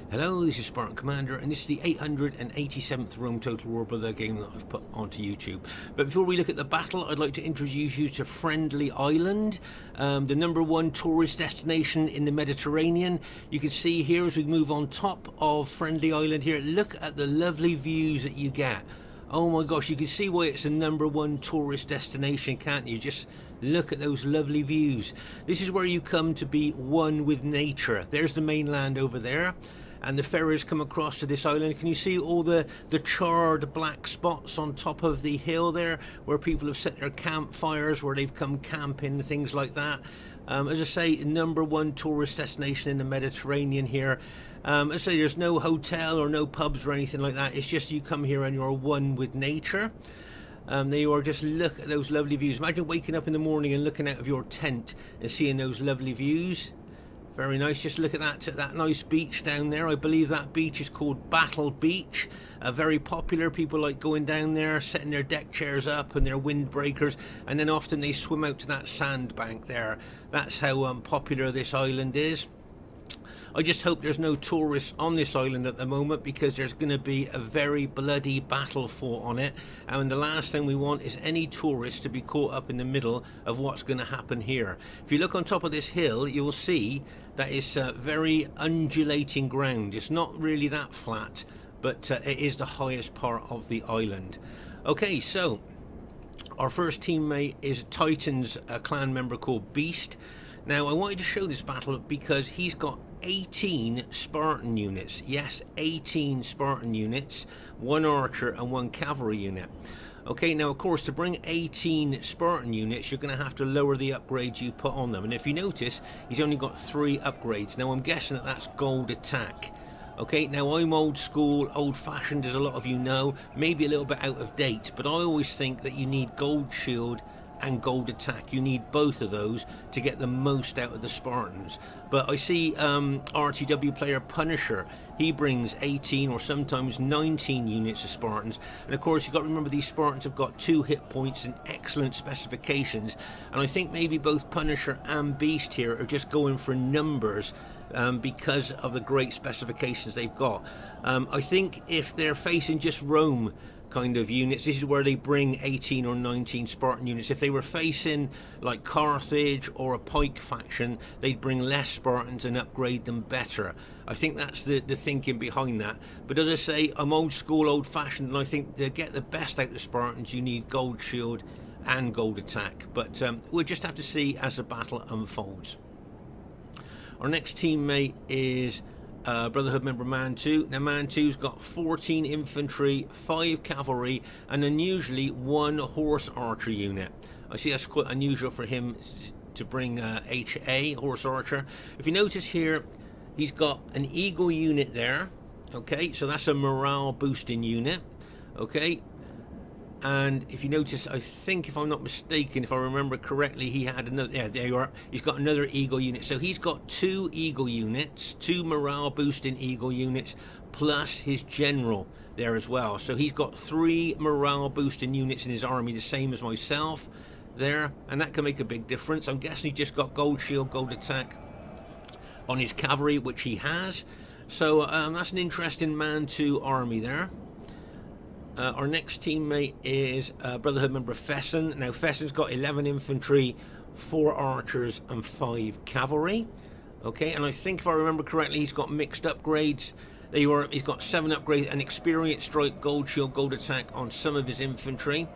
Hello, this is Spartan Commander, and this is the 887th Rome Total War Brother game that I've put onto YouTube. But before we look at the battle, I'd like to introduce you to Friendly Island, the #1 tourist destination in the Mediterranean. You can see here as we move on top of Friendly Island here, look at the lovely views that you get. Oh my gosh, you can see why it's the #1 tourist destination, can't you? Just look at those lovely views. This is where you come to be one with nature. There's the mainland over there, and the ferries come across to this island. Can you see all the charred black spots on top of the hill there, where people have set their campfires, where they've come camping, things like that. As I say, #1 tourist destination in the Mediterranean here. As I say, there's no hotel or no pubs or anything like that. It's just you come here and you're one with nature. There you are, just look at those lovely views. Imagine waking up in the morning and looking out of your tent and seeing those lovely views. Very nice. Just look at that nice beach down there. I believe that beach is called Battle Beach. Very popular. People like going down there, setting their deck chairs up and their windbreakers, and then often they swim out to that sandbank there. That's how popular this island is. I just hope there's no tourists on this island at the moment, because there's going to be a very bloody battle fought on it, and the last thing we want is any tourists to be caught up in the middle of what's going to happen here. If you look on top of this hill, you will see that it's very undulating ground. It's not really that flat, but it is the highest part of the island. Okay, so our first teammate is Titan's clan member called Beast. Now, I wanted to show this battle because he's got 18 Spartan units. Yes, 18 Spartan units, 1 archer and 1 cavalry unit. Okay, now of course, to bring 18 Spartan units, you're going to have to lower the upgrades you put on them. And if you notice, he's only got 3 upgrades. Now, I'm guessing that that's gold attack. Okay, now I'm old school, old fashioned, as a lot of you know, maybe a little bit out of date, but I always think that you need gold shield and gold attack. You need both of those to get the most out of the Spartans. But I see RTW player Punisher, he brings 18 or sometimes 19 units of Spartans, and of course you've got to remember these Spartans have got 2 hit points and excellent specifications, and I think maybe both Punisher and Beast here are just going for numbers because of the great specifications they've got. I think if they're facing just Rome kind of units, this is where they bring 18 or 19 Spartan units. If they were facing like Carthage or a Pike faction, they'd bring less Spartans and upgrade them better. I think that's the thinking behind that. But as I say, I'm old school, old fashioned, and I think to get the best out of the Spartans, you need gold shield and gold attack. But we'll just have to see as the battle unfolds. Our next teammate is Brotherhood member Mantu. Now, Mantu's got 14 infantry, 5 cavalry, and unusually 1 horse archer unit. I see that's quite unusual for him to bring HA, horse archer. If you notice here, he's got an eagle unit there. Okay, so that's a morale boosting unit. Okay, and if you notice, I think, if I'm not mistaken, if I remember correctly, he had another, yeah, there you are, he's got another eagle unit. So he's got 2 eagle units, 2 morale boosting eagle units, plus his general there as well. So he's got 3 morale boosting units in his army, the same as myself there, and that can make a big difference. I'm guessing he just got gold shield, gold attack on his cavalry, which he has. So that's an interesting Mantu army there. Our next teammate is Brotherhood member Fesen. Now, Fesen's got 11 infantry, 4 archers and 5 cavalry. Okay, and I think if I remember correctly, he's got mixed upgrades. There you are, he's got 7 upgrades, an experience strike, gold shield, gold attack on some of his infantry.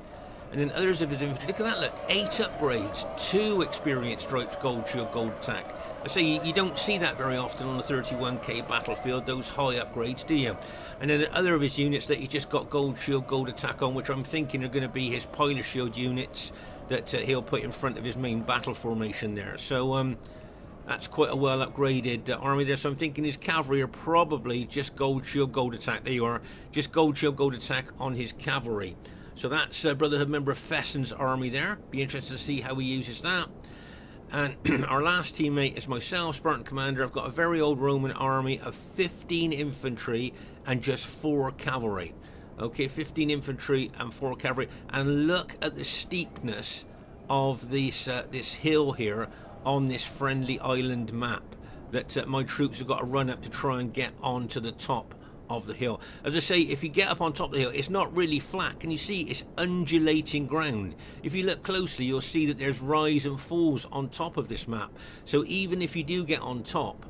And then others of his infantry, look at that, look, 8 upgrades, 2 experience strikes, gold shield, gold attack. I say you don't see that very often on the 31k battlefield, those high upgrades, do you? And then other of his units that he's just got gold shield, gold attack on, which I'm thinking are going to be his pilot shield units that he'll put in front of his main battle formation there. So that's quite a well upgraded army there. So I'm thinking his cavalry are probably just gold shield, gold attack. There you are, just gold shield, gold attack on his cavalry. So that's Brotherhood member Fesen's army there. Be interested to see how he uses that. And our last teammate is myself, Spartan Commander. I've got a very old Roman army of 15 infantry and just 4 cavalry. Okay, 15 infantry and 4 cavalry. And look at the steepness of this hill here on this Friendly Island map. that my troops have got to run up to try and get onto the top of the hill. As I say, if you get up on top of the hill, it's not really flat. Can you see it's undulating ground? If you look closely, you'll see that there's rise and falls on top of this map. So even if you do get on top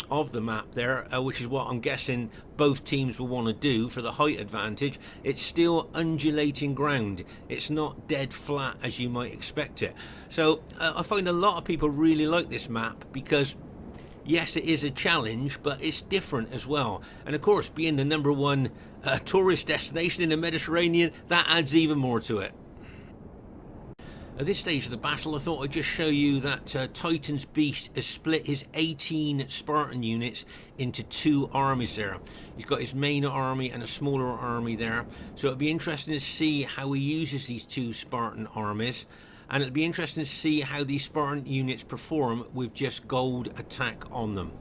of the map there, which is what I'm guessing both teams will want to do for the height advantage, it's still undulating ground. It's not dead flat as you might expect it. So I find a lot of people really like this map because yes, it is a challenge, but it's different as well. And of course, being the #1 tourist destination in the Mediterranean, that adds even more to it. At this stage of the battle, I thought I'd just show you that Titan's Beast has split his 18 Spartan units into 2 armies there. He's got his main army and a smaller army there. So it'll be interesting to see how he uses these 2 Spartan armies. And it'll be interesting to see how these Spartan units perform with just gold attack on them.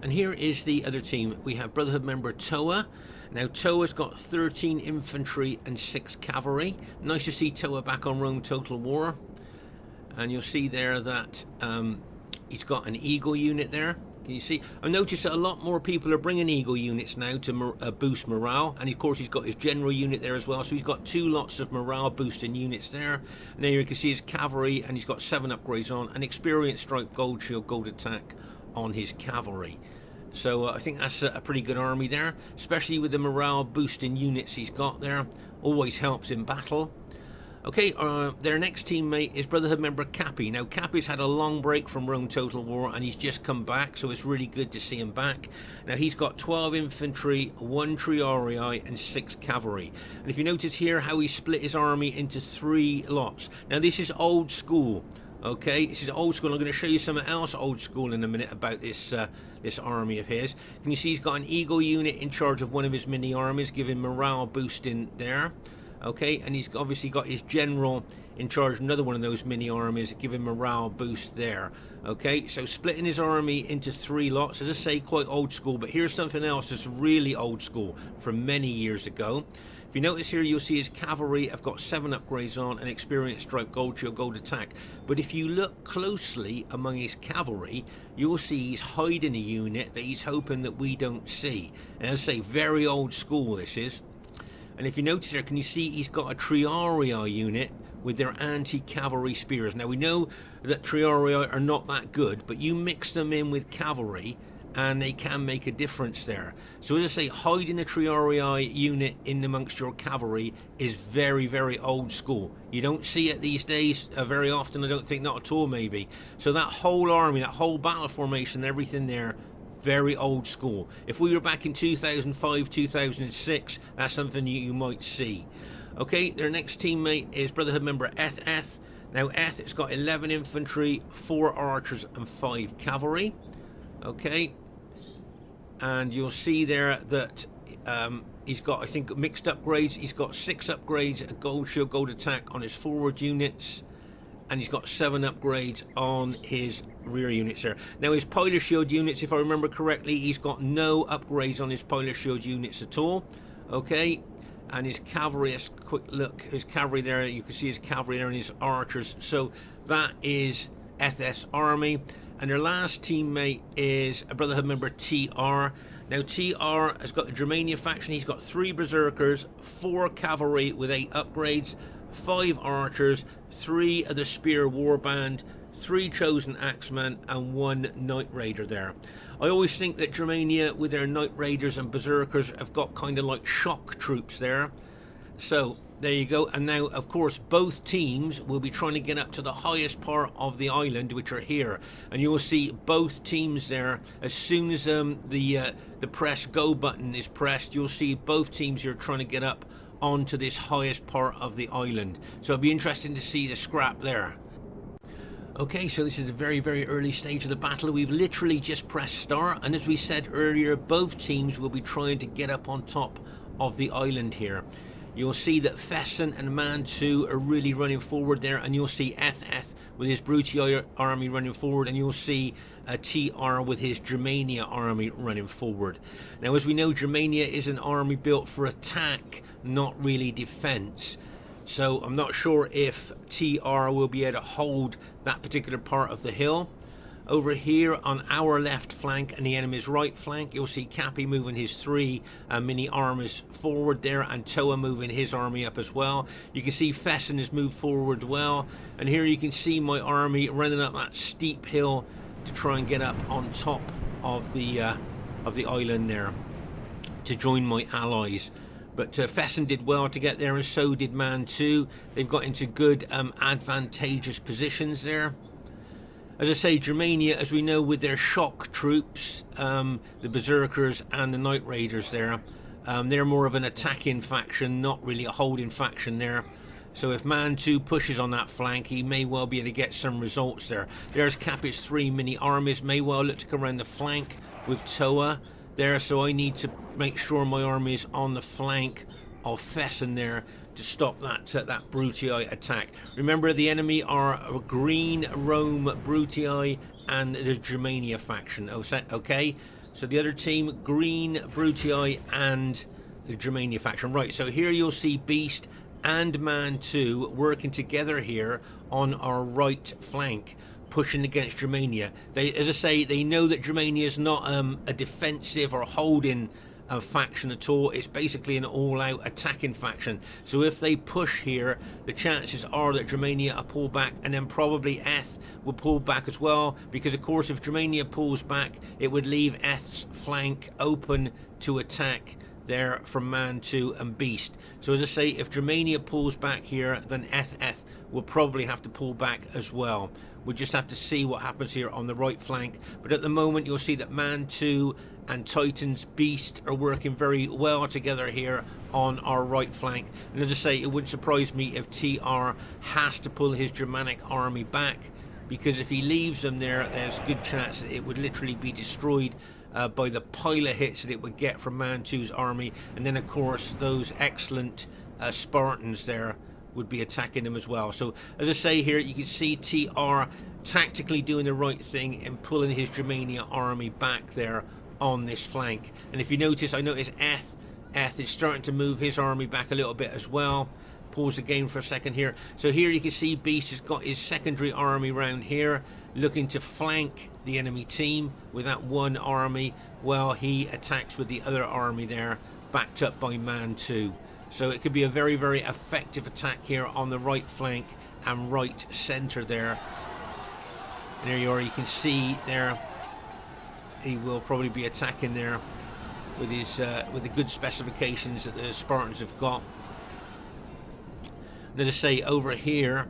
And here is the other team. We have Brotherhood member Toa. Now Toa's got 13 infantry and 6 cavalry. Nice to see Toa back on Rome Total War. And you'll see there that he's got an Eagle unit there. Can you see? I noticed that a lot more people are bringing Eagle units now to boost morale. And of course he's got his general unit there as well. So he's got 2 lots of morale boosting units there. And there you can see his cavalry, and he's got 7 upgrades on. An experienced stripe gold shield gold attack on his cavalry. So I think that's a pretty good army there. Especially with the morale boosting units he's got there. Always helps in battle. Okay, their next teammate is Brotherhood member Capi. Now, Capi's had a long break from Rome Total War, and he's just come back, so it's really good to see him back. Now, he's got 12 infantry, 1 triarii, and 6 cavalry. And if you notice here how he split his army into 3 lots. Now, this is old school. Okay, this is old school. I'm going to show you something else old school in a minute about this this army of his. Can you see he's got an Eagle unit in charge of one of his mini armies, giving morale boosting there. Okay, and he's obviously got his general in charge of another one of those mini armies, giving morale boost there. Okay, so splitting his army into 3 lots, as I say, quite old school. But here's something else that's really old school from many years ago. If you notice here, you'll see his cavalry have got 7 upgrades on, and experienced stripe gold shield gold attack. But if you look closely among his cavalry, you'll see he's hiding a unit that he's hoping that we don't see. And as I say, very old school this is. And if you notice there, can you see he's got a triarii unit with their anti-cavalry spears. Now we know that triarii are not that good, but you mix them in with cavalry and they can make a difference there. So as I say, hiding a triarii unit in amongst your cavalry is very, very old school. You don't see it these days very often, I don't think, not at all maybe. So that whole army, that whole battle formation, everything there, very old school. If we were back in 2005, 2006, that's something you might see. Okay, their next teammate is Brotherhood member EthEth. Now EthEth's got 11 infantry, 4 archers and 5 cavalry. Okay, and you'll see there that he's got, I think, mixed upgrades. He's got 6 upgrades, a gold shield, gold attack on his forward units, and he's got 7 upgrades on his rear units there. Now his pilot shield units, if I remember correctly, he's got no upgrades on his pilot shield units at all. Okay, and his cavalry, let's quick look, his cavalry there, you can see his cavalry there and his archers. So that is EthEth's army. And their last teammate is a Brotherhood member TR. Now TR has got the Germania faction. He's got 3 berserkers, 4 cavalry with 8 upgrades, 5 archers, 3 of the spear warband, 3 chosen axemen, and 1 knight raider there. I always think that Germania with their knight raiders and berserkers have got kind of like shock troops there. So there you go. And now of course both teams will be trying to get up to the highest part of the island, which are here, and you will see both teams there. As soon as the press go button is pressed, you'll see both teams here trying to get up onto this highest part of the island. So it'll be interesting to see the scrap there. Okay, so this is a very, very early stage of the battle. We've literally just pressed start, and as we said earlier, both teams will be trying to get up on top of the island here. You'll see that Fesen and Mantu are really running forward there, and you'll see EthEth with his Brutii army running forward, and you'll see TR with his Germania army running forward. Now, as we know, Germania is an army built for attack, not really defense. So I'm not sure if TR will be able to hold that particular part of the hill. Over here on our left flank and the enemy's right flank, you'll see Capi moving his 3 mini armies forward there, and Toa moving his army up as well. You can see Fesen has moved forward well, and here you can see my army running up that steep hill to try and get up on top of the island there to join my allies. But Fesen did well to get there, and so did Mantu. They've got into good advantageous positions there. As I say, Germania, as we know, with their shock troops, the Berserkers and the Night Raiders there, they're more of an attacking faction, not really a holding faction there. So if Mantu pushes on that flank, he may well be able to get some results there. There's Capi's 3 mini armies, may well look to come around the flank with Toa there, so I need to make sure my army is on the flank of Fesen there to stop that Brutii attack. Remember, the enemy are Green Rome Brutii and the Germania faction. Okay, so the other team, Green Brutii and the Germania faction. Right, so here you'll see Beast and Mantu working together here on our right flank, pushing against Germania. They, as I say, they know that Germania is not a defensive or holding faction at all. It's basically an all-out attacking faction. So if they push here, the chances are that Germania will pull back, and then probably EthEth will pull back as well, because of course if Germania pulls back, it would leave EthEth's flank open to attack there from Mantu and Beast. So as I say, if Germania pulls back here, then EthEth will probably have to pull back as well. We'll just have to see what happens here on the right flank. But at the moment, you'll see that Mantu and Titan's Beast are working very well together here on our right flank. And as I say, it wouldn't surprise me if TR has to pull his Germanic army back, because if he leaves them there, there's a good chance that it would literally be destroyed by the pile of hits that it would get from Mantu's army. And then, of course, those excellent Spartans there would be attacking them as well. So as I say here, you can see TR tactically doing the right thing in pulling his Germania army back there on this flank. And if you notice, I notice EthEth is starting to move his army back a little bit as well. Pause the game for a second here. So here you can see Beast has got his secondary army round here, looking to flank the enemy team with that one army, while he attacks with the other army there, backed up by Mantu. So it could be a very, very effective attack here on the right flank and right centre there. And there you are, you can see there, he will probably be attacking there with his with the good specifications that the Spartans have got. And as I say, over here,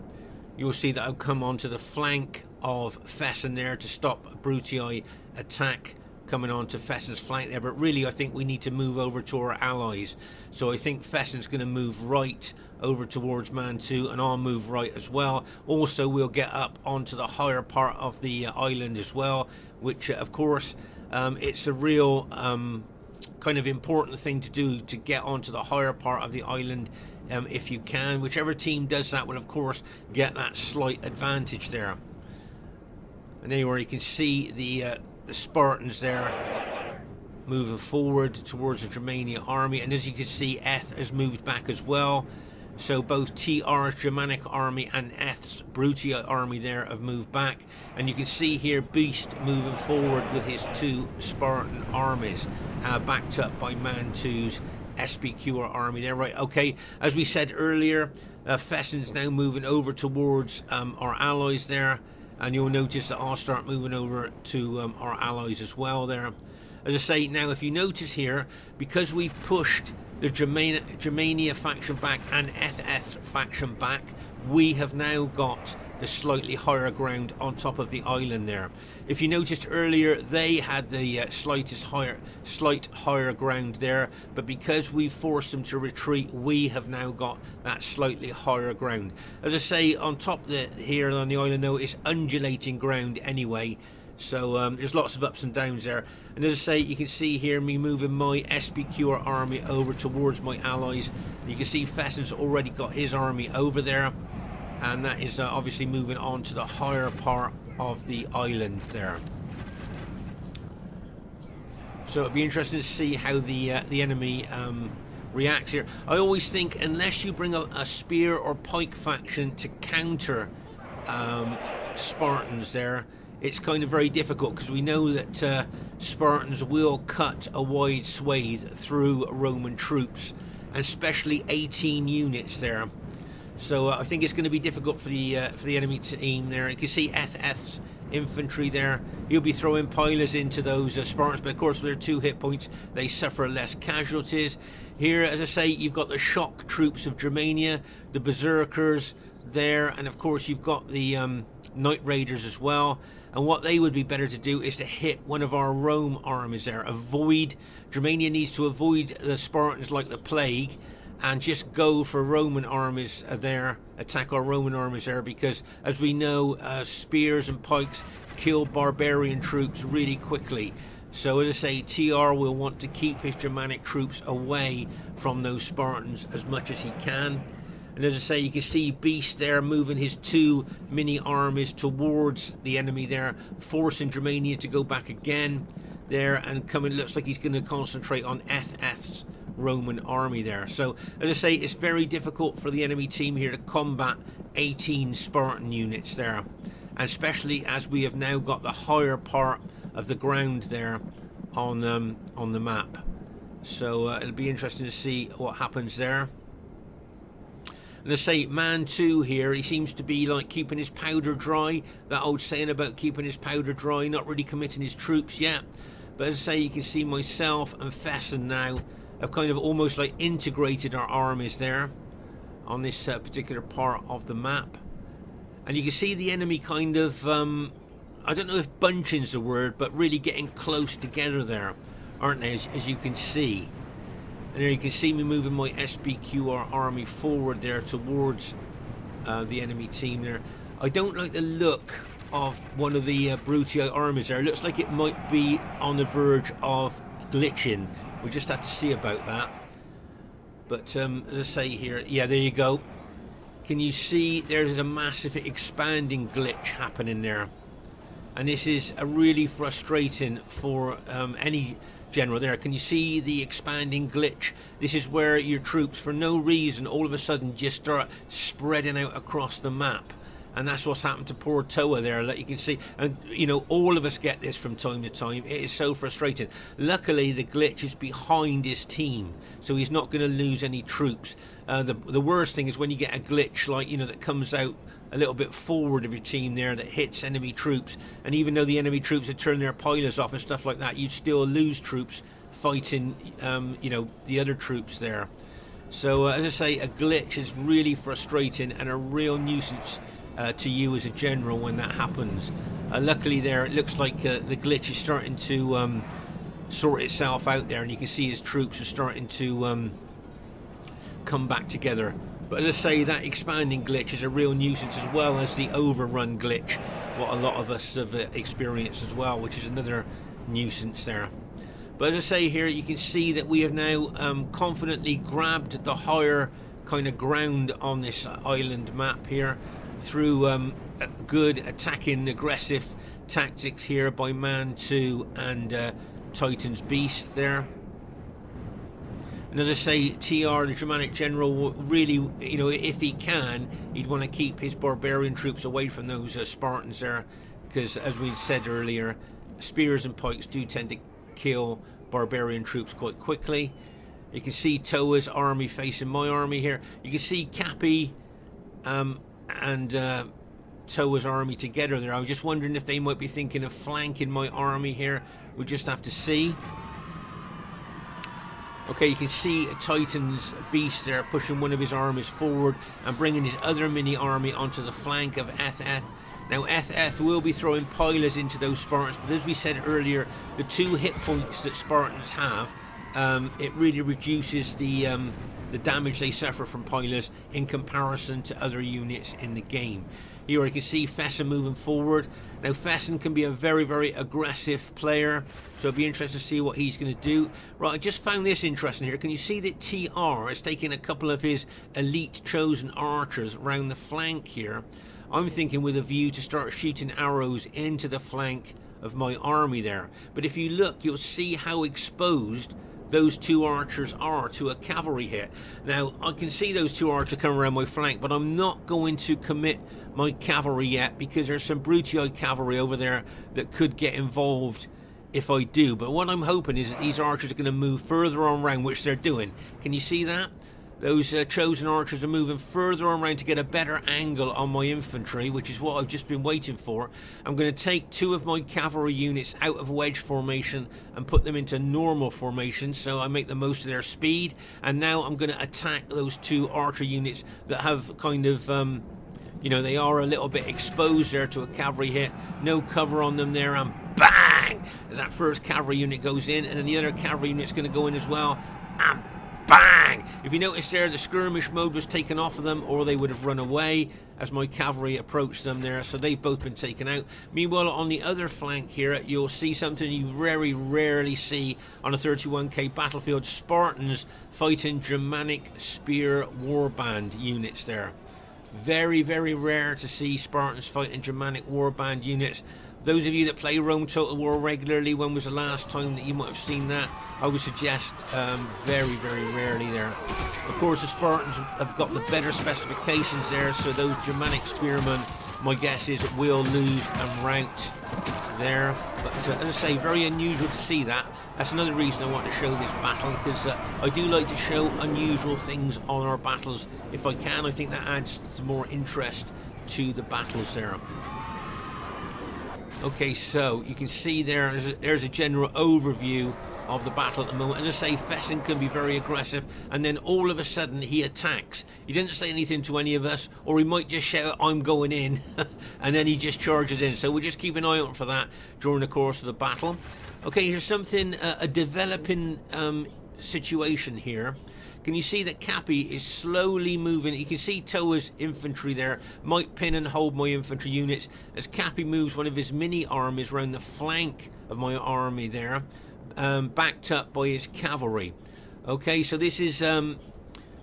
you'll see that I'll come onto the flank of Fesen there to stop a Brutii attack coming on to Fesen's flank there. But really, I think we need to move over to our allies. So I think Fesen's going to move right over towards Mantu, and I'll move right as well. Also, we'll get up onto the higher part of the island as well, which of course it's a real kind of important thing to do, to get onto the higher part of the island if you can. Whichever team does that will of course get that slight advantage there. And anyway, you can see the Spartans there moving forward towards the Germania army, and as you can see, EthEth has moved back as well. So both TR's Germanic army and EthEth's Brutii army there have moved back, and you can see here Beast moving forward with his 2 Spartan armies, backed up by Mantu's SBQ army there. Right, okay, as we said earlier, Fesen's now moving over towards our allies there, and you'll notice that I'll start moving over to our allies as well there. As I say, now if you notice here, because we've pushed the Germania faction back and EthEth faction back, we have now got the slightly higher ground on top of the island there. If you noticed earlier, they had the slight higher ground there, but because we forced them to retreat, we have now got that slightly higher ground. As I say, on top here on the island though, it's undulating ground anyway, so there's lots of ups and downs there. And as I say, you can see here me moving my SBQ army over towards my allies. You can see Fesen's already got his army over there, and that is obviously moving on to the higher part of the island there. So it'll be interesting to see how the enemy reacts here. I always think, unless you bring a spear or pike faction to counter Spartans there, it's kind of very difficult, because we know that Spartans will cut a wide swathe through Roman troops, and especially 18 units there. So I think it's going to be difficult for the enemy team there. You can see EthEth's infantry there. He'll be throwing pilers into those Spartans, but of course with their 2 hit points they suffer less casualties. Here, as I say, you've got the shock troops of Germania, the berserkers there, and of course you've got the Night Raiders as well. And what they would be better to do is to hit one of our Rome armies there. Germania needs to avoid the Spartans like the plague, and just go for Roman armies there, attack our Roman armies there, because as we know, spears and pikes kill barbarian troops really quickly. So as I say, TR will want to keep his Germanic troops away from those Spartans as much as he can. And as I say, you can see Beast there moving his 2 mini armies towards the enemy there, forcing Germania to go back again there, and coming, looks like he's going to concentrate on EthEth's Roman army there. So as I say, it's very difficult for the enemy team here to combat 18 Spartan units there, and especially as we have now got the higher part of the ground there on the map. So it'll be interesting to see what happens there. And I say, Mantu here, he seems to be like keeping his powder dry. That old saying about keeping his powder dry, not really committing his troops yet. But as I say, you can see myself and Fesen now have kind of almost like integrated our armies there on this particular part of the map. And you can see the enemy kind of, I don't know if bunching's the word, but really getting close together there, aren't they, as you can see. And there you can see me moving my SBQR army forward there towards the enemy team there. I don't like the look of one of the Brutii armies there. It looks like it might be on the verge of glitching. We just have to see about that. But as I say here, yeah, there you go. Can you see there's a massive expanding glitch happening there? And this is a really frustrating for any general there. Can you see the expanding glitch? This is where your troops, for no reason, all of a sudden just start spreading out across the map. And that's what's happened to poor Toa there, that you can see. And, you know, all of us get this from time to time. It is so frustrating. Luckily, the glitch is behind his team, so he's not going to lose any troops. The worst thing is when you get a glitch, like, you know, that comes out a little bit forward of your team there, that hits enemy troops. And even though the enemy troops have turned their pilers off and stuff like that, you still lose troops fighting, you know, the other troops there. So, as I say, a glitch is really frustrating and a real nuisance to you as a general when that happens. Luckily there, it looks like the glitch is starting to sort itself out there, and you can see his troops are starting to come back together. But as I say, that expanding glitch is a real nuisance, as well as the overrun glitch, what a lot of us have experienced as well, which is another nuisance there. But as I say here, you can see that we have now confidently grabbed the higher kind of ground on this island map here, through good attacking aggressive tactics here by Mantu and Titan's Beast there. And as I say, TR, the Germanic general, really, you know, if he can, he'd want to keep his barbarian troops away from those Spartans there, because as we said earlier, spears and pikes do tend to kill barbarian troops quite quickly. You can see Toa's army facing my army here. You can see Capi and Toa's army together there. I was just wondering if they might be thinking of flanking my army here. We'll just have to see. Okay, you can see Titan's Beast there pushing one of his armies forward and bringing his other mini army onto the flank of EthEth. Now EthEth will be throwing pilers into those Spartans, but as we said earlier, the 2 hit points that Spartans have, it really reduces the damage they suffer from pilers in comparison to other units in the game. Here I can see Fesen moving forward. Now Fesen can be a very, very aggressive player, so it'll be interesting to see what he's going to do. Right, I just found this interesting here. Can you see that TR is taking a couple of his elite chosen archers around the flank here? I'm thinking with a view to start shooting arrows into the flank of my army there. But if you look, you'll see how exposed those two archers are to a cavalry hit. Now, I can see those two archers coming around my flank, but I'm not going to commit my cavalry yet because there's some Brutii cavalry over there that could get involved if I do. But what I'm hoping is that these archers are going to move further on round, which they're doing. Can you see that? Those chosen archers are moving further on round to get a better angle on my infantry, which is what I've just been waiting for. I'm going to take two of my cavalry units out of wedge formation and put them into normal formation, so I make the most of their speed. And now I'm going to attack those two archer units that have kind of, you know, they are a little bit exposed there to a cavalry hit. No cover on them there, and bang! As that first cavalry unit goes in, and then the other cavalry unit's going to go in as well, and bang! If you notice there, the skirmish mode was taken off of them, or they would have run away as my cavalry approached them there, so they've both been taken out. Meanwhile, on the other flank here, you'll see something you very rarely see on a 31k battlefield: Spartans fighting Germanic spear warband units there. Very rare to see Spartans fighting Germanic warband units. Those of you that play Rome Total War regularly, when was the last time that you might have seen that? I would suggest very rarely there. Of course, the Spartans have got the better specifications there, so those Germanic spearmen, my guess is, will lose en route there. But as I say, very unusual to see that. That's another reason I want to show this battle, because I do like to show unusual things on our battles if I can. I think that adds some more interest to the battles there. Okay, so you can see there's a general overview of the battle at the moment. As I say, Fesen can be very aggressive, and then all of a sudden he attacks. He didn't say anything to any of us, or he might just shout, "I'm going in," and then he just charges in. So we'll just keep an eye out for that during the course of the battle. Okay, here's something, a developing situation here. Can you see that Capi is slowly moving? You can see Toa's infantry there might pin and hold my infantry units as Capi moves one of his mini armies around the flank of my army there, backed up by his cavalry. Okay, so this is a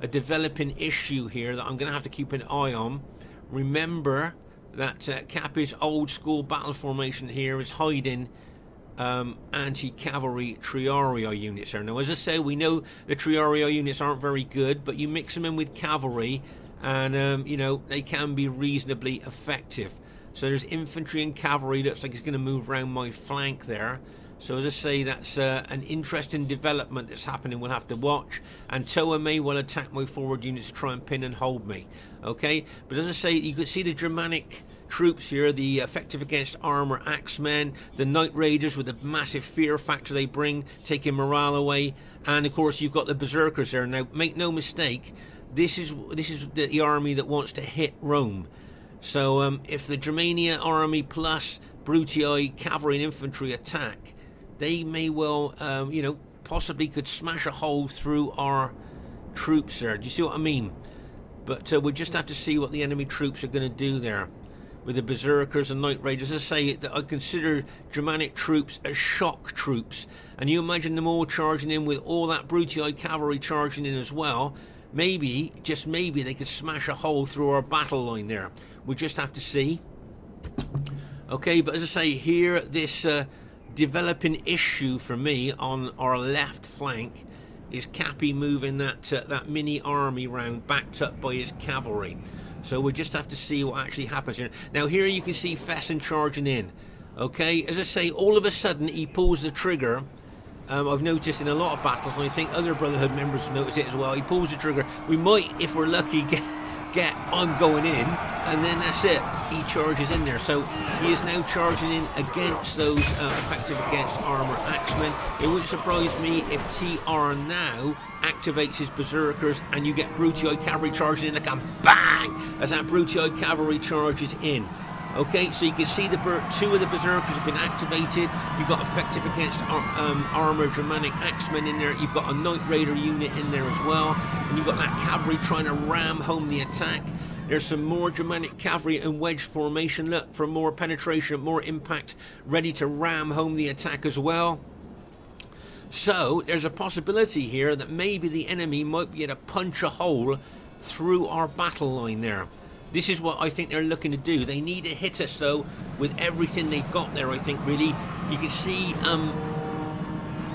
developing issue here that I'm going to have to keep an eye on. Remember that Capi's old school battle formation here is hiding anti-cavalry Triarii units there. Now, as I say, we know the Triarii units aren't very good, but you mix them in with cavalry and you know, they can be reasonably effective. So there's infantry and cavalry. Looks like it's going to move around my flank there. So as I say, that's an interesting development that's happening. We'll have to watch. And Toa may well attack my forward units to try and pin and hold me. Okay, but as I say, you can see the Germanic troops here, the effective against armor axemen, the Night Raiders with the massive fear factor they bring, taking morale away, and of course you've got the Berserkers there. Now, make no mistake, this is the army that wants to hit Rome. So if the Germania army plus Brutii cavalry and infantry attack, they may well, you know, possibly could smash a hole through our troops there. Do you see what I mean? But we'll just have to see what the enemy troops are going to do there with the Berserkers and Night Raiders. As I say, that I consider Germanic troops as shock troops, and you imagine them all charging in with all that Brutii cavalry charging in as well. Maybe, just maybe, they could smash a hole through our battle line there. We'll just have to see. Okay, but as I say, here, this developing issue for me on our left flank is Capi moving that mini army round, backed up by his cavalry. So we'll just have to see what actually happens here. Now here you can see Fesen charging in. Okay, as I say, all of a sudden he pulls the trigger. I've noticed in a lot of battles, and I think other Brotherhood members notice it as well. He pulls the trigger. We might, if we're lucky, get I'm going in, and then that's it. He charges in there. So he is now charging in against those effective against armor axemen. It wouldn't surprise me if TR now activates his Berserkers and you get Brutii cavalry charging in, like a bang, as that Brutii cavalry charges in. Okay, so you can see two of the Berserkers have been activated. You've got effective against armor Germanic axemen in there. You've got a Night Raider unit in there as well, and you've got that cavalry trying to ram home the attack. There's some more Germanic cavalry in wedge formation. Look, for more penetration, more impact, ready to ram home the attack as well. So there's a possibility here that maybe the enemy might be able to punch a hole through our battle line there. This is what I think they're looking to do. They need to hit us, though, with everything they've got there, I think, really. You can see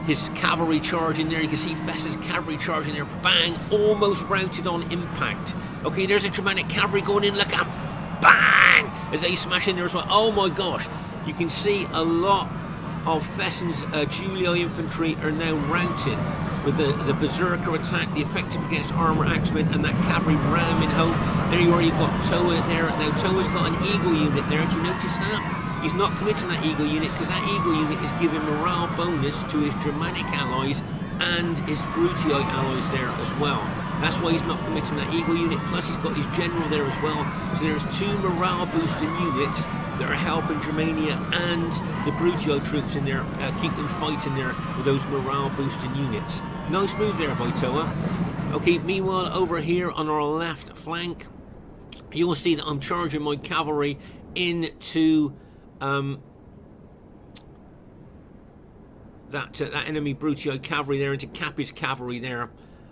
his cavalry charging there. You can see Fesen's cavalry charging there. Bang, almost routed on impact. Okay, there's a Germanic cavalry going in. Look at him. Bang! As they smash in there as well. Oh my gosh. You can see a lot of Fesen's Julii infantry are now routed with the Berserker attack, the effective against armor axemen, and that cavalry ramming home. There you are, you've got Toa there. Now Toa's got an Eagle unit there. Did you notice that? He's not committing that Eagle unit because that Eagle unit is giving morale bonus to his Germanic allies and his Brutii allies there as well. That's why he's not committing that Eagle unit. Plus he's got his general there as well. So there's 2 morale boosting units that are helping Germania and the Brutii troops in there, keep them fighting there with those morale boosting units. Nice move there by Toa. Okay, meanwhile over here on our left flank, you'll see that I'm charging my cavalry into that enemy Brutii cavalry there, into Capi's cavalry there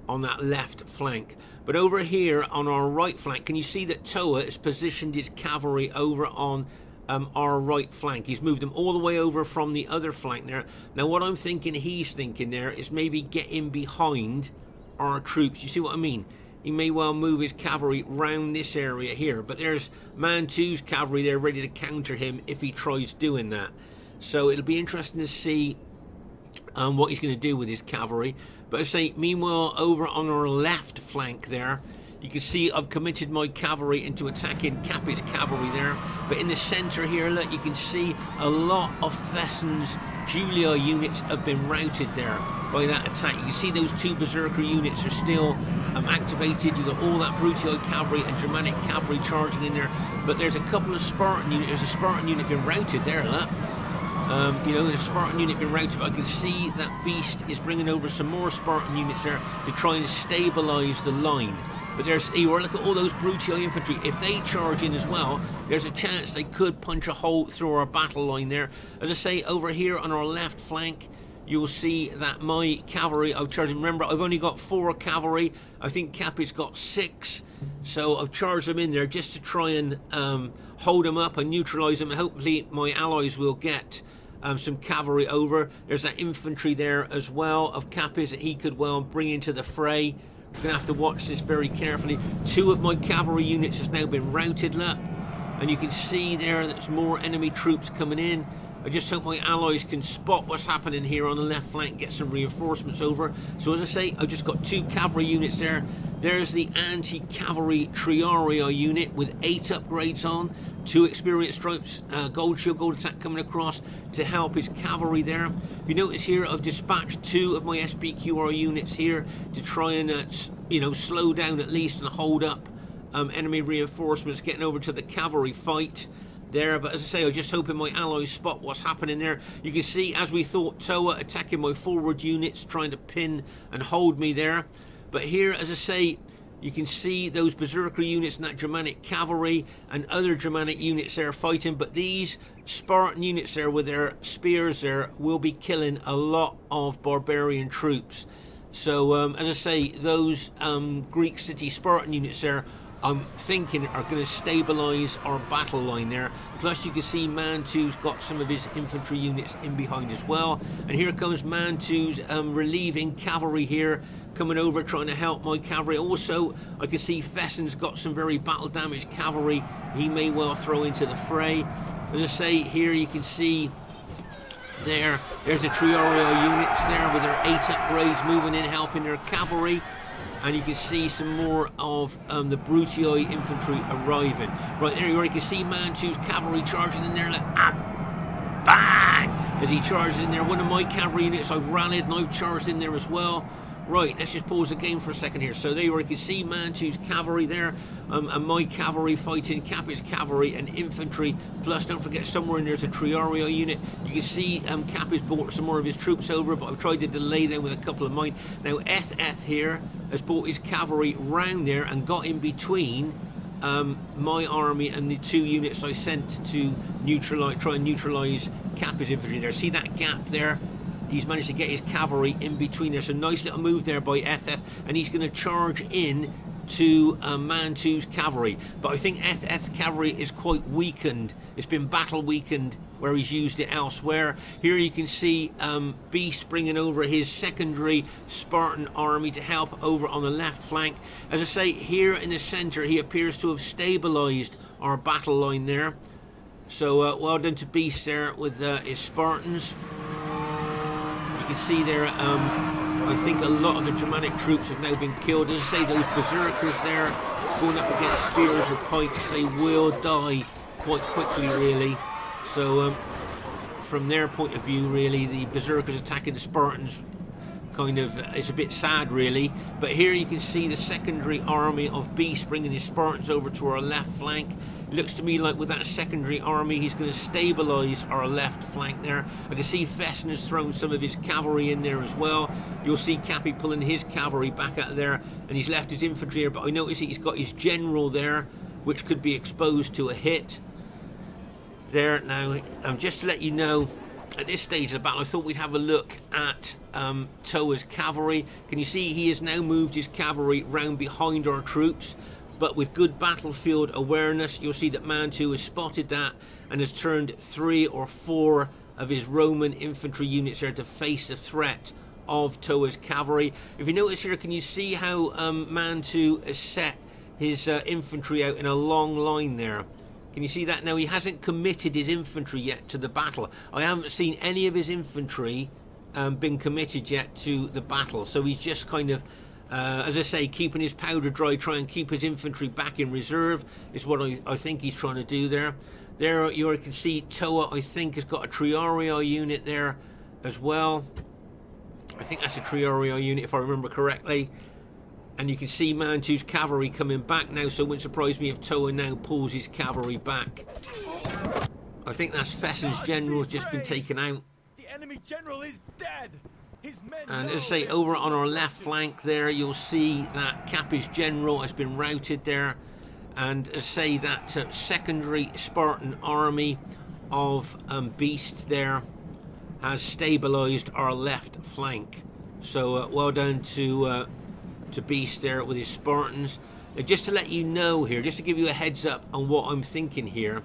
on that left flank. But over here on our right flank, can you see that Toa has positioned his cavalry over on our right flank? He's moved them all the way over from the other flank there. Now what I'm thinking he's thinking there is maybe get in behind our troops. You see what I mean? He may well move his cavalry round this area here, but there's Mantu's cavalry there ready to counter him if he tries doing that. So it'll be interesting to see what he's going to do with his cavalry. But I say, meanwhile, over on our left flank there, you can see I've committed my cavalry into attacking Capi's cavalry there. But in the centre here, look, you can see a lot of Fesen's Julii units have been routed there by that attack. You can see those 2 Berserker units are still activated. You've got all that Brutii cavalry and Germanic cavalry charging in there. But there's a couple of Spartan units. There's a Spartan unit been routed there, look. You know, there's a Spartan unit been routed, but I can see that Beast is bringing over some more Spartan units there to try and stabilise the line. But there's, you look at all those Brutii infantry. If they charge in as well, there's a chance they could punch a hole through our battle line there. As I say, over here on our left flank, you will see that my cavalry, I've charged. Remember, I've only got 4 cavalry. I think Capi's got 6. So I've charged them in there just to try and hold them up and neutralise them. And hopefully my allies will get some cavalry over. There's that infantry there as well of Capi's that he could well bring into the fray. We're going to have to watch this very carefully. 2 of my cavalry units has now been routed, look. And you can see there there's more enemy troops coming in. I just hope my allies can spot what's happening here on the left flank, get some reinforcements over. So as I say, I've just got 2 cavalry units there. There's the anti-cavalry Triarii unit with 8 upgrades on. 2 experienced stripes, gold shield, gold attack coming across to help his cavalry there. You notice here I've dispatched 2 of my SPQR units here to try and you know, slow down at least and hold up enemy reinforcements getting over to the cavalry fight there. But as I say, I'm just hoping my allies spot what's happening there. You can see, as we thought, Toa attacking my forward units, trying to pin and hold me there. But here, as I say, you can see those Berserker units and that Germanic cavalry and other Germanic units there fighting. But these Spartan units there with their spears there will be killing a lot of barbarian troops. So, as I say, those Greek city Spartan units there, I'm thinking are going to stabilise our battle line there. Plus you can see Mantu's got some of his infantry units in behind as well. And here comes Mantu's relieving cavalry here, coming over trying to help my cavalry. Also, I can see Fesen's got some very battle damaged cavalry he may well throw into the fray. As I say, here you can see there's a Triarii units there with their 8 upgrades moving in, helping their cavalry. And you can see some more of the Brutii infantry arriving. Right there you are, you can see Mantu's cavalry charging in there, like, bang! As he charges in there. One of my cavalry units I've rallied and I've charged in there as well. Right, let's just pause the game for a second here. So there you are, you can see Mantu's cavalry there, and my cavalry fighting Capi's cavalry and infantry. Plus, don't forget, somewhere in there's a Triarii unit. You can see Capi's brought some more of his troops over, but I've tried to delay them with a couple of mine. Now, EthEth here has brought his cavalry round there and got in between my army and the 2 units I sent to try and neutralise Capi's infantry there. See that gap there? He's managed to get his cavalry in between there. So nice little move there by EthEth, and he's going to charge in to Mantu's cavalry. But I think EthEth cavalry is quite weakened. It's been battle weakened where he's used it elsewhere. Here you can see Beast bringing over his secondary Spartan army to help over on the left flank. As I say, here in the center, he appears to have stabilized our battle line there. So well done to Beast there with his Spartans. You can see there, I think a lot of the Germanic troops have now been killed. As I say, those berserkers there going up against spears or pikes, they will die quite quickly, really. So from their point of view, really, the berserkers attacking the Spartans kind of is a bit sad, really. But here you can see the secondary army of Beast bringing his Spartans over to our left flank. It looks to me like with that secondary army, he's going to stabilize our left flank there. I can see Fesen has thrown some of his cavalry in there as well. You'll see Capi pulling his cavalry back out of there, and he's left his infantry here. But I notice that he's got his general there, which could be exposed to a hit there. Now, just to let you know, at this stage of the battle, I thought we'd have a look at Toa's cavalry. Can you see he has now moved his cavalry round behind our troops? But with good battlefield awareness, you'll see that Mantu has spotted that and has turned 3 or 4 of his Roman infantry units there to face the threat of Toa's cavalry. If you notice here, can you see how Mantu has set his infantry out in a long line there? Can you see that? Now, he hasn't committed his infantry yet to the battle. I haven't seen any of his infantry been committed yet to the battle. So he's just kind of, as I say, keeping his powder dry, try and keep his infantry back in reserve is what I think he's trying to do there. There you can see Toa, I think, has got a Triarii unit there as well. I think that's a Triarii unit if I remember correctly. And you can see Mantu's cavalry coming back now, so it wouldn't surprise me if Toa now pulls his cavalry back. I think that's Fesen's general's just been taken out. The enemy general is dead. His men and as I say, over on our left flank there, you'll see that Capi's general has been routed there. And as I say, that secondary Spartan army of Beast there has stabilized our left flank. So well done to Beast there with his Spartans. Now, just to let you know here, just to give you a heads up on what I'm thinking here,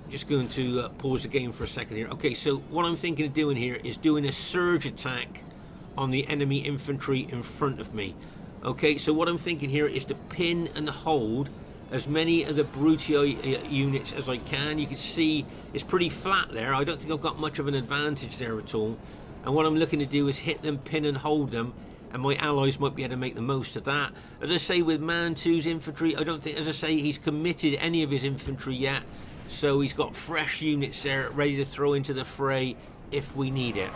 just going to pause the game for a second here. Okay, so what I'm thinking of doing here is doing a surge attack on the enemy infantry in front of me. Okay, so what I'm thinking here is to pin and hold as many of the Brutii units as I can. You can see it's pretty flat there. I don't think I've got much of an advantage there at all. And what I'm looking to do is hit them, pin and hold them, and my allies might be able to make the most of that. As I say, with Mantu's infantry, I don't think, as I say, he's committed any of his infantry yet. So he's got fresh units there ready to throw into the fray if we need it.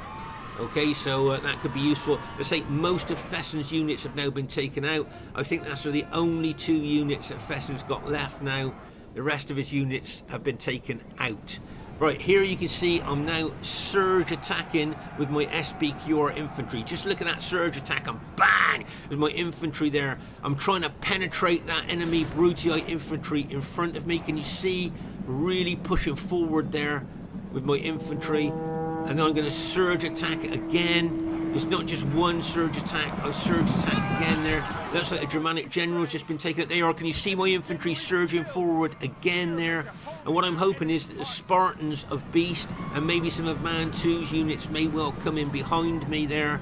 Okay, so that could be useful. Let's say most of Fesen's units have now been taken out. I think that's the only 2 units that Fesen's got left now. The rest of his units have been taken out. Right, here you can see I'm now surge attacking with my SBQR infantry. Just look at that surge attack, and bang! There's my infantry there. I'm trying to penetrate that enemy Brutii infantry in front of me. Can you see? Really pushing forward there with my infantry. And then I'm going to surge attack again. It's not just one surge attack. I surge attack again there. Looks like a Germanic general's just been taken out. There you are. Can you see my infantry surging forward again there? And what I'm hoping is that the Spartans of Beast and maybe some of Mantu's units may well come in behind me there.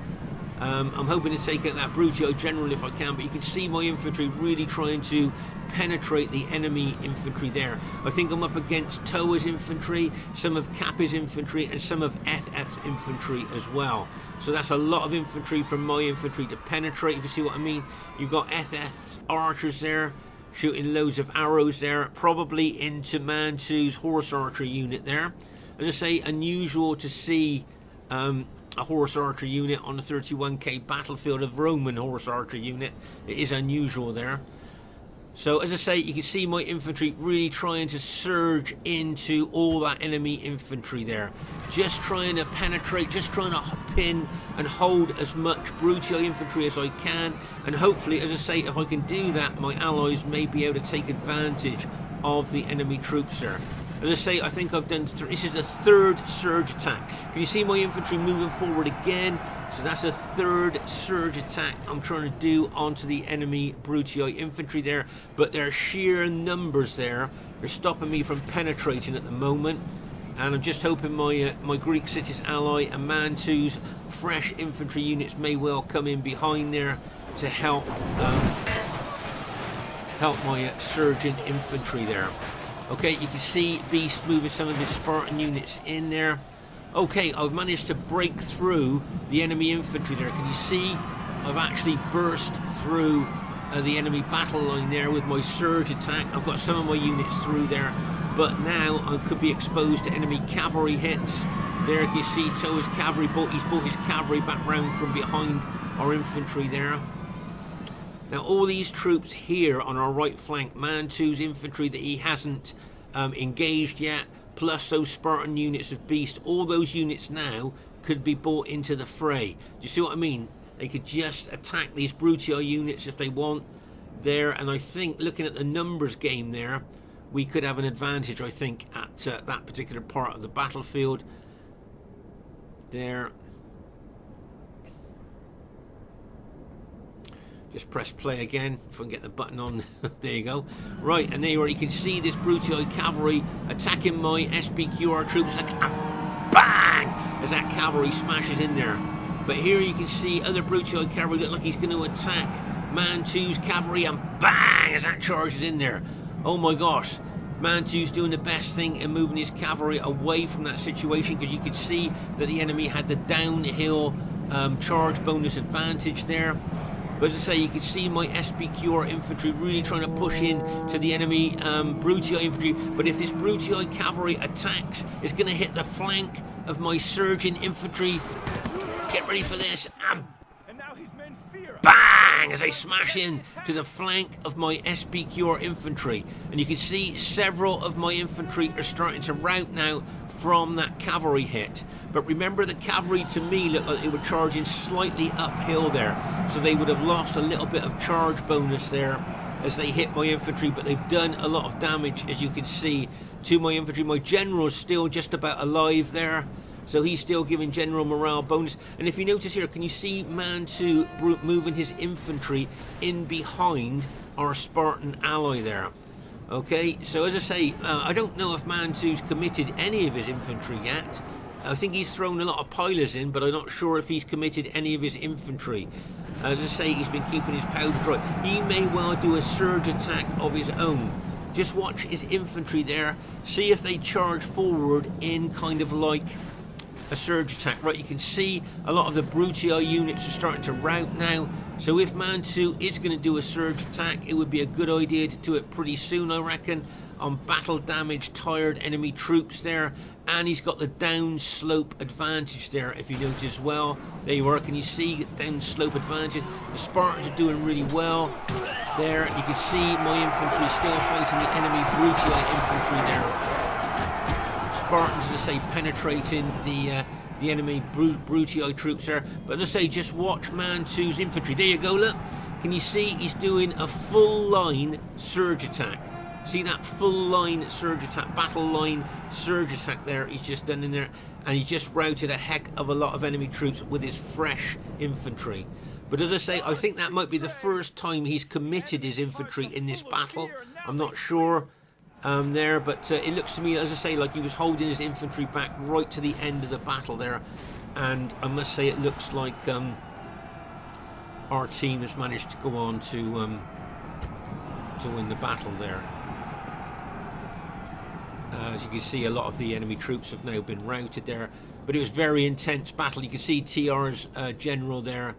I'm hoping to take out that Brutii general if I can, but you can see my infantry really trying to penetrate the enemy infantry there. I think I'm up against Toa's infantry, some of Capi's infantry, and some of EthEth's infantry as well. So that's a lot of infantry from my infantry to penetrate, if you see what I mean. You've got EthEth's archers there, shooting loads of arrows there, probably into Mantu's horse archer unit there. As I say, unusual to see a horse archer unit on the 31k battlefield, of Roman horse archer unit. It is unusual there. So as I say, you can see my infantry really trying to surge into all that enemy infantry there. Just trying to penetrate, just trying to pin and hold as much Brutii infantry as I can. And hopefully, as I say, if I can do that, my allies may be able to take advantage of the enemy troops there. As I say, I think I've done this is the 3rd surge attack. Can you see my infantry moving forward again? So that's a 3rd surge attack I'm trying to do onto the enemy Brutii infantry there. But their sheer numbers there are stopping me from penetrating at the moment. And I'm just hoping my Greek city's ally and Mantu's fresh infantry units may well come in behind there to help my surging infantry there. Okay, you can see Beast moving some of his Spartan units in there. Okay, I've managed to break through the enemy infantry there. Can you see? I've actually burst through the enemy battle line there with my surge attack. I've got some of my units through there, but now I could be exposed to enemy cavalry hits. There you can see Toa's cavalry, he's brought his cavalry back round from behind our infantry there. Now all these troops here on our right flank, Mantu's infantry that he hasn't engaged yet, plus those Spartan units of Beast, all those units now could be brought into the fray. Do you see what I mean? They could just attack these Brutii units if they want there, and I think looking at the numbers game there, we could have an advantage, I think, at that particular part of the battlefield there. Just press play again if I can get the button on. There you go. Right, and there you can see this Brutii cavalry attacking my SBQR troops like a bang as that cavalry smashes in there. But here you can see other Brutii cavalry look like he's going to attack Mantu's cavalry, and bang as that charges in there. Oh my gosh. Mantu's doing the best thing in moving his cavalry away from that situation, because you could see that the enemy had the downhill charge bonus advantage there. But as I say, you can see my SBQR infantry really trying to push in to the enemy Brutii infantry. But if this Brutii cavalry attacks, it's going to hit the flank of my surging infantry. Get ready for this. And now his men fear us. Bang! As they smash in to the flank of my SBQR infantry. And you can see several of my infantry are starting to rout now from that cavalry hit. But remember, the cavalry to me looked like they were charging slightly uphill there. So they would have lost a little bit of charge bonus there as they hit my infantry. But they've done a lot of damage, as you can see, to my infantry. My general is still just about alive there. So he's still giving general morale bonus. And if you notice here, can you see Mantu moving his infantry in behind our Spartan ally there? Okay, so as I say, I don't know if Mantu's committed any of his infantry yet. I think he's thrown a lot of pilers in, but I'm not sure if he's committed any of his infantry. As I say, he's been keeping his powder dry. He may well do a surge attack of his own. Just watch his infantry there. See if they charge forward in kind of like a surge attack. Right, you can see a lot of the Brutii units are starting to rout now. So if Mantu is going to do a surge attack, it would be a good idea to do it pretty soon, I reckon, on battle damaged, tired enemy troops there. And he's got the down slope advantage there, if you notice as well. There you are, can you see down slope advantage? The Spartans are doing really well there. You can see my infantry still fighting the enemy Brutii infantry there. Spartans, as I say, penetrating the enemy Brutii troops there. But as I say, just watch Mantu's infantry. There you go, look. Can you see he's doing a full line surge attack? See that full line surge attack, battle line surge attack there he's just done in there. And he's just routed a heck of a lot of enemy troops with his fresh infantry. But as I say, I think that might be the first time he's committed his infantry in this battle. I'm not sure there, but it looks to me, as I say, like he was holding his infantry back right to the end of the battle there. And I must say, it looks like our team has managed to go on to win the battle there. As you can see, a lot of the enemy troops have now been routed there, but it was a very intense battle. You can see TR's general there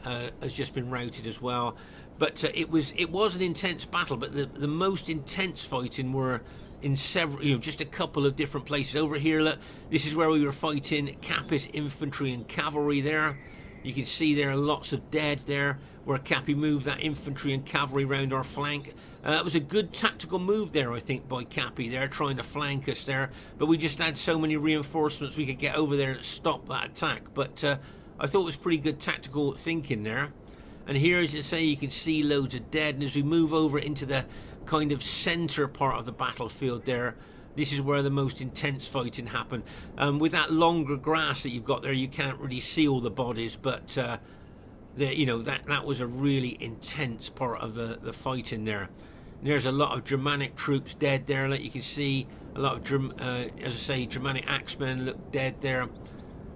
has just been routed as well. But it was an intense battle, but the most intense fighting were in several, just a couple of different places. Over here, look, this is where we were fighting Capi's infantry and cavalry there. You can see there are lots of dead there, where Capi moved that infantry and cavalry round our flank. That was a good tactical move there, I think, by Capi there, trying to flank us there. But we just had so many reinforcements we could get over there and stop that attack. But I thought it was pretty good tactical thinking there. And here, as I say, you can see loads of dead. And as we move over into the kind of centre part of the battlefield there, this is where the most intense fighting happened. With that longer grass that you've got there, you can't really see all the bodies, but that was a really intense part of the fighting there. And there's a lot of Germanic troops dead there, like you can see. A lot of, as I say, Germanic axemen look dead there.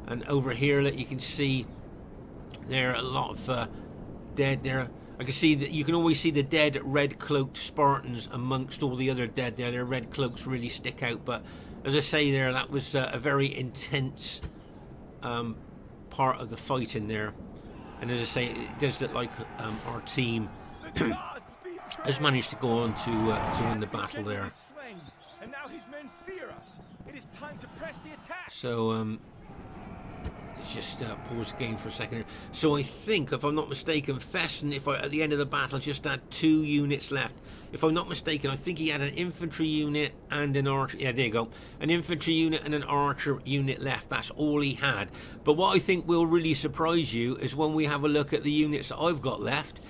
And over here, you can see there are a lot of dead there. I can see that you can always see the dead red-cloaked Spartans amongst all the other dead there. Their red cloaks really stick out. But as I say there, that was a very intense part of the fight in there. And as I say, it does look like our team has managed to go on to win the battle there. And now his men fear us. It is time to press the attack. So let's just pause the game for a second here. So I think, if I'm not mistaken, Fesen, at the end of the battle, just had 2 units left. If I'm not mistaken, I think he had an infantry unit and an archer. Yeah, there you go. An infantry unit and an archer unit left. That's all he had. But what I think will really surprise you is when we have a look at the units that I've got left.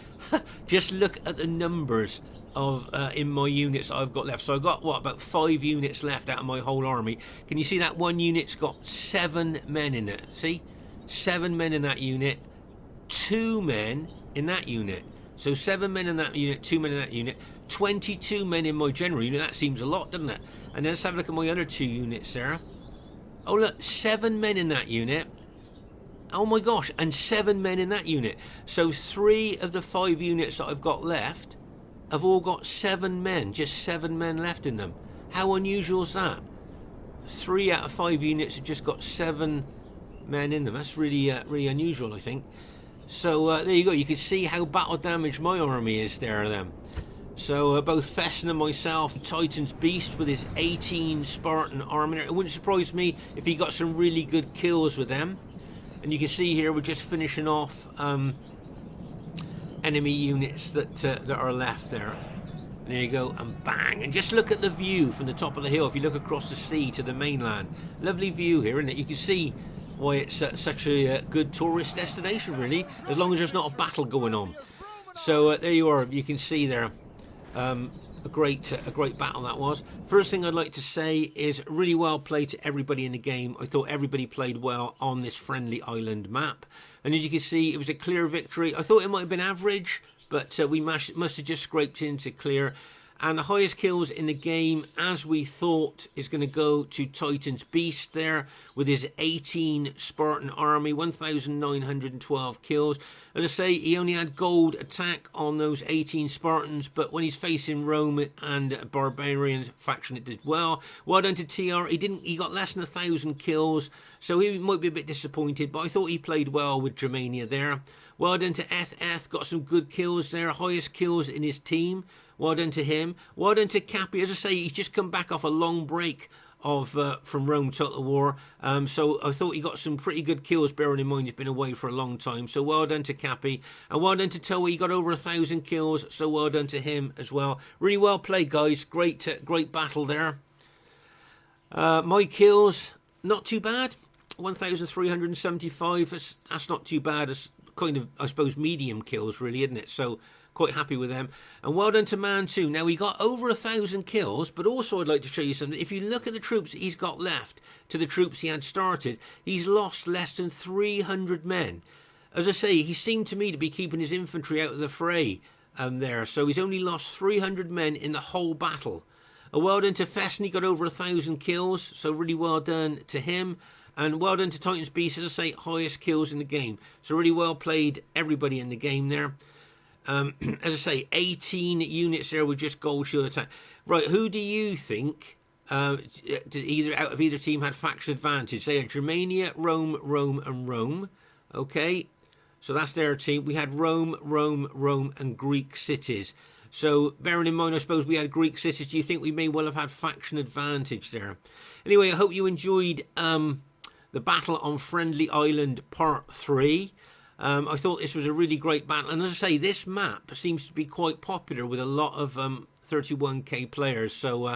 Just look at the numbers of in my units I've got left. So I've got, what, about 5 units left out of my whole army. Can you see that one unit's got 7 men in it? See? 7 men in that unit, 2 men in that unit. So 7 men in that unit, 2 men in that unit, 22 men in my general unit. That seems a lot, doesn't it? And then let's have a look at my other 2 units there. Oh look, 7 men in that unit. Oh my gosh, and 7 men in that unit. So 3 of the 5 units that I've got left have all got 7 men, just 7 men left in them. How unusual is that? 3 out of 5 units have just got 7 men in them. That's really really unusual, I think. So there you go. You can see how battle damaged my army is there then. So both Fesen and myself, Titan's Beast with his 18 Spartan army. It wouldn't surprise me if he got some really good kills with them. And you can see here we're just finishing off enemy units that are left there. And there you go, and bang. And just look at the view from the top of the hill. If you look across the sea to the mainland, lovely view here, isn't it? You can see why it's such a good tourist destination, really, as long as there's not a battle going on. So there you are. You can see there a great battle that was. First thing I'd like to say is really well played to everybody in the game. I thought everybody played well on this friendly island map, and as you can see, it was a clear victory. I thought it might have been average, but we must have just scraped into clear. And the highest kills in the game, as we thought, is going to go to Titan's Beast there with his 18 Spartan army, 1,912 kills. As I say, he only had gold attack on those 18 Spartans, but when he's facing Rome and Barbarian faction, it did well. Well done to TR. He got less than 1,000 kills, so he might be a bit disappointed, but I thought he played well with Germania there. Well done to EthEth, got some good kills there, highest kills in his team. Well done to him. Well done to Capi. As I say, he's just come back off a long break from Rome Total War. So I thought he got some pretty good kills, bearing in mind he's been away for a long time. So well done to Capi. And well done to Toei. He got over 1,000 kills. So well done to him as well. Really well played, guys. Great battle there. My kills, not too bad. 1,375. That's not too bad. It's kind of, I suppose, medium kills, really, isn't it? So quite happy with them. And well done to Mantu. Now, he got over 1,000 kills, but also I'd like to show you something. If you look at the troops he's got left to the troops he had started, he's lost less than 300 men. As I say, he seemed to me to be keeping his infantry out of the fray there, so he's only lost 300 men in the whole battle. Well done to Fesen. He got over 1,000 kills, so really well done to him. And well done to Titan's Beast, as I say, highest kills in the game. So really well played, everybody in the game there. As I say, 18 units there with just gold shield attack. Right, who do you think out of either team had faction advantage? They had Germania, Rome, and Rome. Okay, so that's their team. We had Rome, and Greek cities. So bearing in mind, I suppose we had Greek cities. Do you think we may well have had faction advantage there? Anyway, I hope you enjoyed the battle on Friendly Island Part 3. I thought this was a really great battle, and as I say, this map seems to be quite popular with a lot of 31k players. So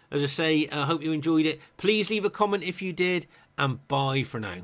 as I say, I hope you enjoyed it. Please leave a comment if you did, and bye for now.